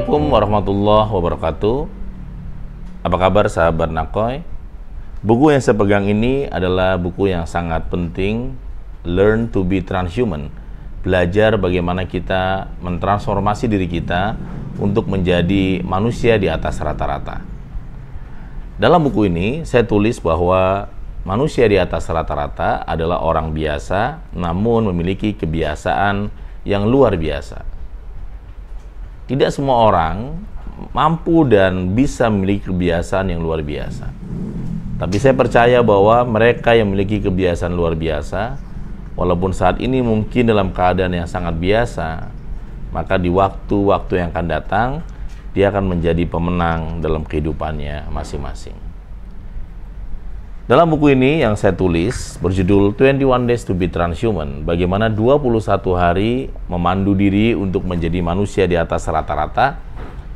Assalamualaikum warahmatullahi wabarakatuh. Apa kabar sahabat Nakoy? Buku yang saya pegang ini adalah buku yang sangat penting, Learn to be Transhuman. Belajar bagaimana kita mentransformasi diri kita untuk menjadi manusia di atas rata-rata. Dalam buku ini saya tulis bahwa manusia di atas rata-rata adalah orang biasa namun memiliki kebiasaan yang luar biasa. Tidak semua orang mampu dan bisa memiliki kebiasaan yang luar biasa. Tapi saya percaya bahwa mereka yang memiliki kebiasaan luar biasa, walaupun saat ini mungkin dalam keadaan yang sangat biasa, maka di waktu-waktu yang akan datang, dia akan menjadi pemenang dalam kehidupannya masing-masing. Dalam buku ini yang saya tulis berjudul 21 Days to be Transhuman, bagaimana 21 hari memandu diri untuk menjadi manusia di atas rata-rata.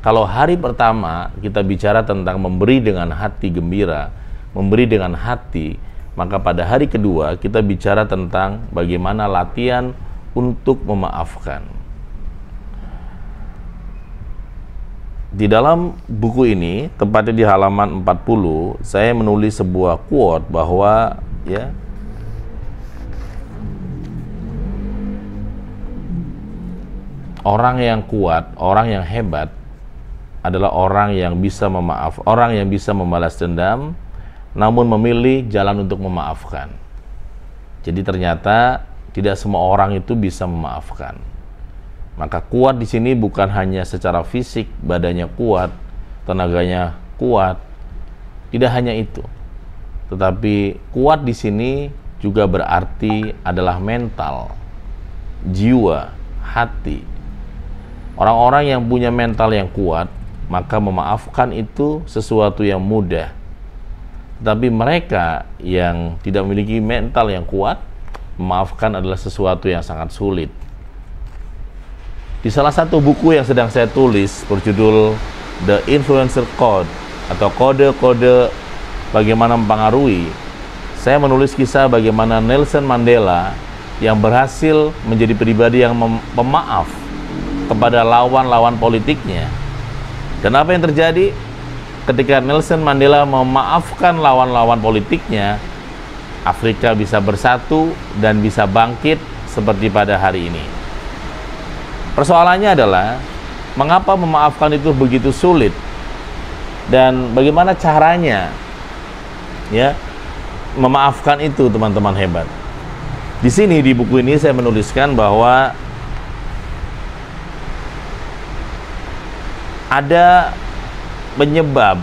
Kalau hari pertama kita bicara tentang memberi dengan hati gembira, memberi dengan hati, maka pada hari kedua kita bicara tentang bagaimana latihan untuk memaafkan. Di dalam buku ini, tepatnya di halaman 40, saya menulis sebuah quote bahwa orang yang kuat, orang yang hebat adalah orang yang bisa memaaf, orang yang bisa membalas dendam, namun memilih jalan untuk memaafkan. Jadi ternyata tidak semua orang itu bisa memaafkan. Maka kuat di sini bukan hanya secara fisik, badannya kuat, tenaganya kuat. Tidak hanya itu. Tetapi kuat di sini juga berarti adalah mental, jiwa, hati. Orang-orang yang punya mental yang kuat, maka memaafkan itu sesuatu yang mudah. Tetapi mereka yang tidak memiliki mental yang kuat, memaafkan adalah sesuatu yang sangat sulit. Di salah satu buku yang sedang saya tulis berjudul The Influencer Code atau kode-kode bagaimana mempengaruhi, saya menulis kisah bagaimana Nelson Mandela yang berhasil menjadi pribadi yang pemaaf kepada lawan-lawan politiknya. Dan apa yang terjadi ketika Nelson Mandela memaafkan lawan-lawan politiknya, Afrika bisa bersatu dan bisa bangkit seperti pada hari ini. Persoalannya adalah mengapa memaafkan itu begitu sulit dan bagaimana caranya memaafkan itu, teman-teman hebat. Di sini di buku ini saya menuliskan bahwa ada penyebab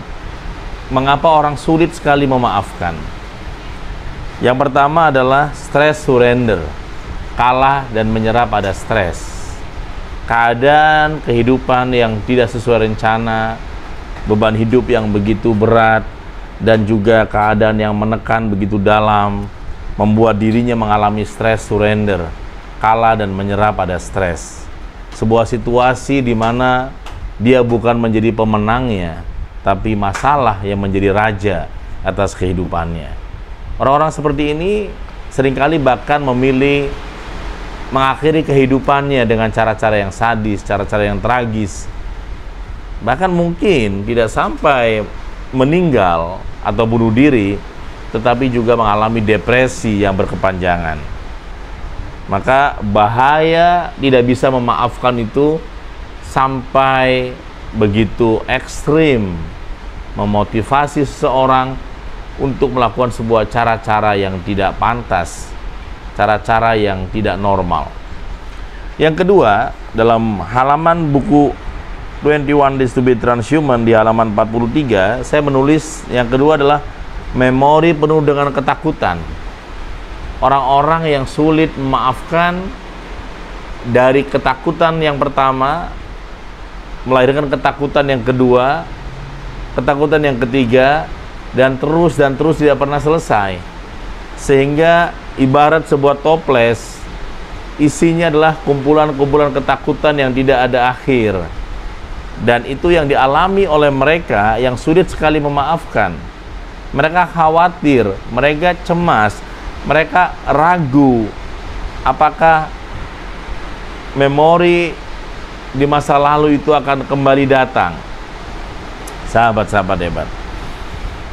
mengapa orang sulit sekali memaafkan. Yang pertama adalah stress surrender, kalah dan menyerah pada stres. Keadaan kehidupan yang tidak sesuai rencana, beban hidup yang begitu berat, dan juga keadaan yang menekan begitu dalam, membuat dirinya mengalami stress surrender, kalah dan menyerah pada stres. Sebuah situasi di mana dia bukan menjadi pemenangnya, tapi masalah yang menjadi raja atas kehidupannya. Orang-orang seperti ini seringkali bahkan memilih mengakhiri kehidupannya dengan cara-cara yang sadis, cara-cara yang tragis. Bahkan mungkin tidak sampai meninggal atau bunuh diri, tetapi juga mengalami depresi yang berkepanjangan. Maka bahaya tidak bisa memaafkan itu sampai begitu ekstrim, memotivasi seseorang untuk melakukan sebuah cara-cara yang tidak pantas, cara-cara yang tidak normal. Yang kedua, dalam halaman buku 21 Days to be Transhuman di halaman 43, saya menulis yang kedua adalah memori penuh dengan ketakutan. Orang-orang yang sulit memaafkan dari ketakutan yang pertama melahirkan ketakutan yang kedua, ketakutan yang ketiga, dan terus tidak pernah selesai. Sehingga ibarat sebuah toples, isinya adalah kumpulan-kumpulan ketakutan yang tidak ada akhir. Dan itu yang dialami oleh mereka yang sulit sekali memaafkan. Mereka khawatir, mereka cemas, mereka ragu apakah memori di masa lalu itu akan kembali datang. Sahabat-sahabat hebat.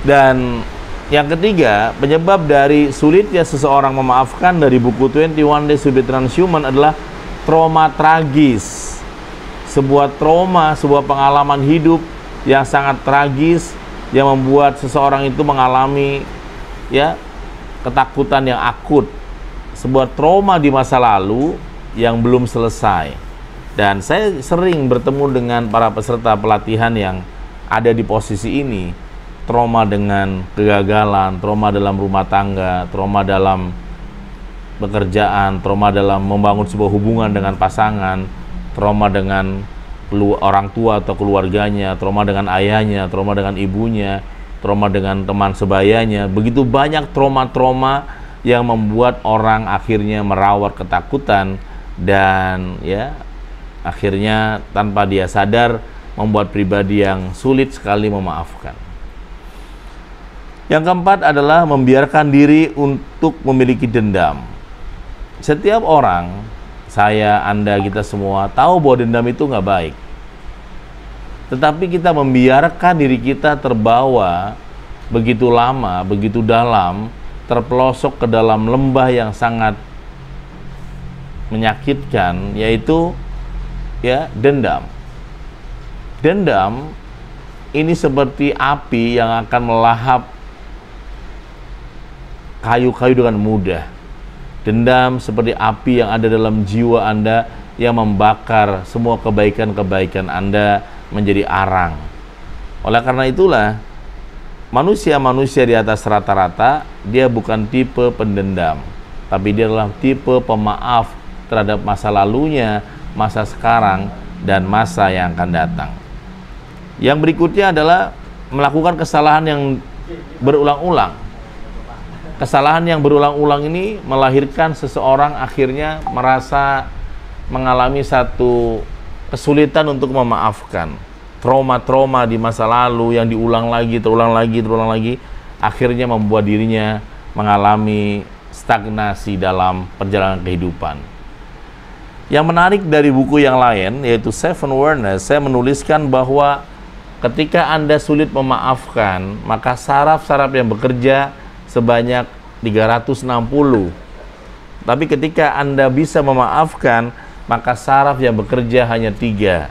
Dan yang ketiga, penyebab dari sulitnya seseorang memaafkan dari buku 21 Days to be Transhuman adalah trauma tragis. Sebuah trauma, sebuah pengalaman hidup yang sangat tragis yang membuat seseorang itu mengalami ketakutan yang akut. Sebuah trauma di masa lalu yang belum selesai. Dan saya sering bertemu dengan para peserta pelatihan yang ada di posisi ini. Trauma dengan kegagalan, trauma dalam rumah tangga, trauma dalam pekerjaan, trauma dalam membangun sebuah hubungan dengan pasangan, trauma dengan orang tua atau keluarganya, trauma dengan ayahnya, trauma dengan ibunya, trauma dengan teman sebayanya. Begitu banyak trauma-trauma yang membuat orang akhirnya merawat ketakutan dan akhirnya tanpa dia sadar membuat pribadi yang sulit sekali memaafkan. Yang keempat adalah membiarkan diri untuk memiliki dendam. Setiap orang, saya, Anda, kita semua tahu bahwa dendam itu nggak baik. Tetapi kita membiarkan diri kita terbawa begitu lama, begitu dalam, terpelosok ke dalam lembah yang sangat menyakitkan, yaitu dendam. Dendam ini seperti api yang akan melahap kayu-kayu dengan mudah. Dendam seperti api yang ada dalam jiwa Anda yang membakar semua kebaikan-kebaikan Anda menjadi arang. Oleh karena itulah, manusia-manusia di atas rata-rata, dia bukan tipe pendendam, tapi dia adalah tipe pemaaf terhadap masa lalunya, masa sekarang, dan masa yang akan datang. Yang berikutnya adalah melakukan kesalahan yang berulang-ulang. Kesalahan yang berulang-ulang ini melahirkan seseorang akhirnya merasa mengalami satu kesulitan untuk memaafkan. Trauma-trauma di masa lalu yang diulang lagi, terulang lagi, akhirnya membuat dirinya mengalami stagnasi dalam perjalanan kehidupan. Yang menarik dari buku yang lain, yaitu Seven Awareness, saya menuliskan bahwa ketika Anda sulit memaafkan, maka saraf-saraf yang bekerja sebanyak 360. Tapi ketika Anda bisa memaafkan, maka saraf yang bekerja hanya 3.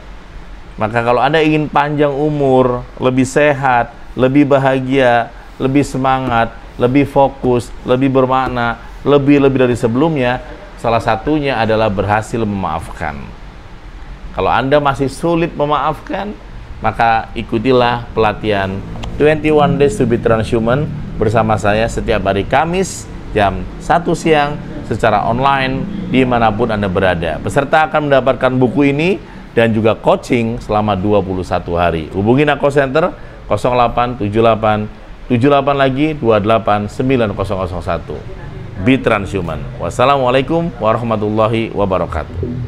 Maka kalau Anda ingin panjang umur, lebih sehat, lebih bahagia, lebih semangat, lebih fokus, lebih bermakna, lebih dari sebelumnya, salah satunya adalah berhasil memaafkan. Kalau Anda masih sulit memaafkan, maka ikutilah pelatihan 21 Days to be Transhuman bersama saya setiap hari Kamis jam 1 siang secara online dimanapun Anda berada. Peserta akan mendapatkan buku ini dan juga coaching selama 21 hari. Hubungi Nako Center 0878 78 lagi 28 9001. Be Transhuman. Wassalamualaikum warahmatullahi wabarakatuh.